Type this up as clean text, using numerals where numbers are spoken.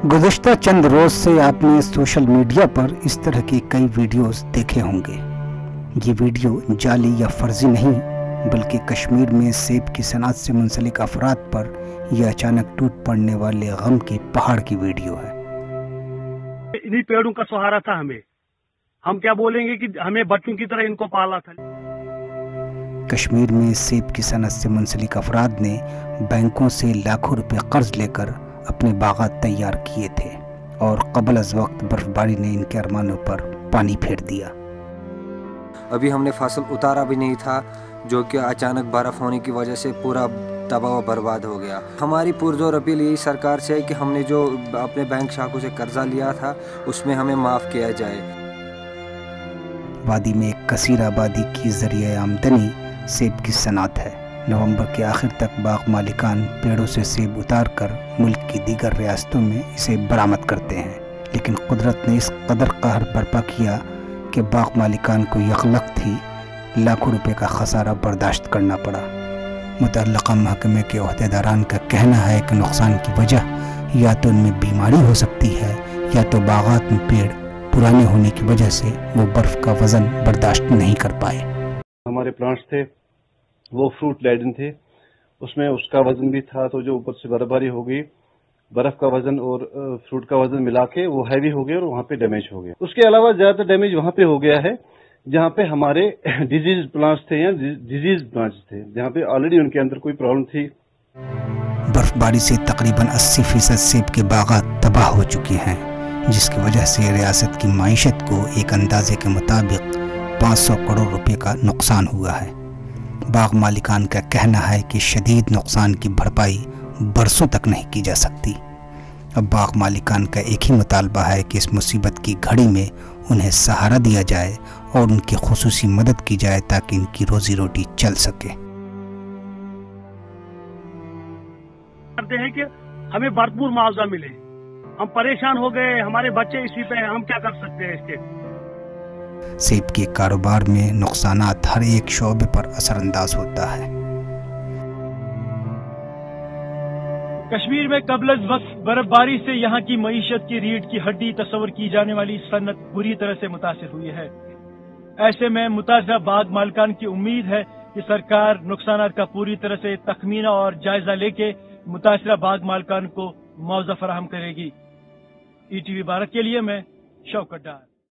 गुज़िश्ता चंद रोज से आपने social media पर इस तरह की कई वीडियोस देखे होंगे। ये वीडियो जाली या फर्जी नहीं, बल्कि कश्मीर में सेब की सनअत से मुंसलिक अफराद पर यह अचानक टूट पड़ने वाले गम के पहाड़ की वीडियो है। इन्हीं पेड़ों का सहारा था हमें। हम क्या बोलेंगे कि हमें बच्चों की तरह इनको पाला था। कश्मीर में सेब की सनअत से मुंसलिक अफराद ने बैंकों से लाखों रुपए कर्ज लेकर अपने बागात तैयार किए थे और क़ब्ल अज़ वक्त बर्फबारी ने इनके अरमानों पर पानी फेर दिया। अभी हमने फसल उतारा भी नहीं था, जो कि अचानक बर्फ होने की वजह से पूरा तबाह व बर्बाद हो गया। हमारी पुरजोर अपील यही सरकार से है कि हमने जो अपने बैंक शाखों से कर्जा लिया था उसमें हमें माफ़ किया जाए। वादी में एक कसीर आबादी की ज़रिए आमदनी सेब की सनअत है। नवंबर के आखिर तक बाग मालिकान पेड़ों से सेब उतार कर मुल्क की दीगर रियासतों में इसे बरामद करते हैं, लेकिन कुदरत ने इस कदर कहर बर्पा किया कि बाग मालिकान को यकलख्त ही लाखों रुपए का खसारा बर्दाश्त करना पड़ा। मुतअल्लिक़ा महकमे के ओहदेदारान का कहना है कि नुकसान की वजह या तो उनमें बीमारी हो सकती है या तो बागात में पेड़ पुराने होने की वजह से वो बर्फ का वजन बर्दाश्त नहीं कर पाए। हमारे प्लांट्स थे वो फ्रूट लेडन थे, उसमें उसका वजन भी था, तो जो ऊपर से बर्फबारी हो गई, बर्फ का वजन और फ्रूट का वजन मिला के वो हैवी हो गया और वहाँ पे डैमेज हो गया। उसके अलावा ज्यादातर डैमेज वहाँ पे हो गया है जहाँ पे हमारे डिजीज प्लांट्स थे या डिजीज प्लांट्स थे, जहाँ पे ऑलरेडी उनके अंदर कोई प्रॉब्लम थी। बर्फबारी से तकरीबन 80% सेब के बागात तबाह हो चुके हैं, जिसकी वजह से रियासत की माइशत को एक अंदाजे के मुताबिक 500 करोड़ रुपए का नुकसान हुआ है। बाग मालिकान का कहना है कि शदीद नुकसान की भरपाई बरसों तक नहीं की जा सकती। अब बाग मालिकान का एक ही मुतालबा है कि इस मुसीबत की घड़ी में उन्हें सहारा दिया जाए और उनकी खुसूसी मदद की जाए ताकि इनकी रोजी रोटी चल सके। करते हैं कि हमें भरपूर मुआवजा मिले। हम परेशान हो गए, हमारे बच्चे इसी पे, हम क्या कर सकते हैं इसके। सेब के कारोबार में नुकसानात हर एक शोबे पर असरअंदाज होता है। कश्मीर में कबल वक्त बर्फबारी से यहाँ की मईशत की रीढ़ की हड्डी तस्वर की जाने वाली सनत बुरी तरह से मुतासिर हुई है। ऐसे में मुताज़ा बाग मालिकान की उम्मीद है कि सरकार नुकसानात का पूरी तरह से तखमीना और जायजा लेके मुतासरा बाग मालिकान को मुआवजा फराहम करेगी। ETV भारत के लिए मैं शौकत डार।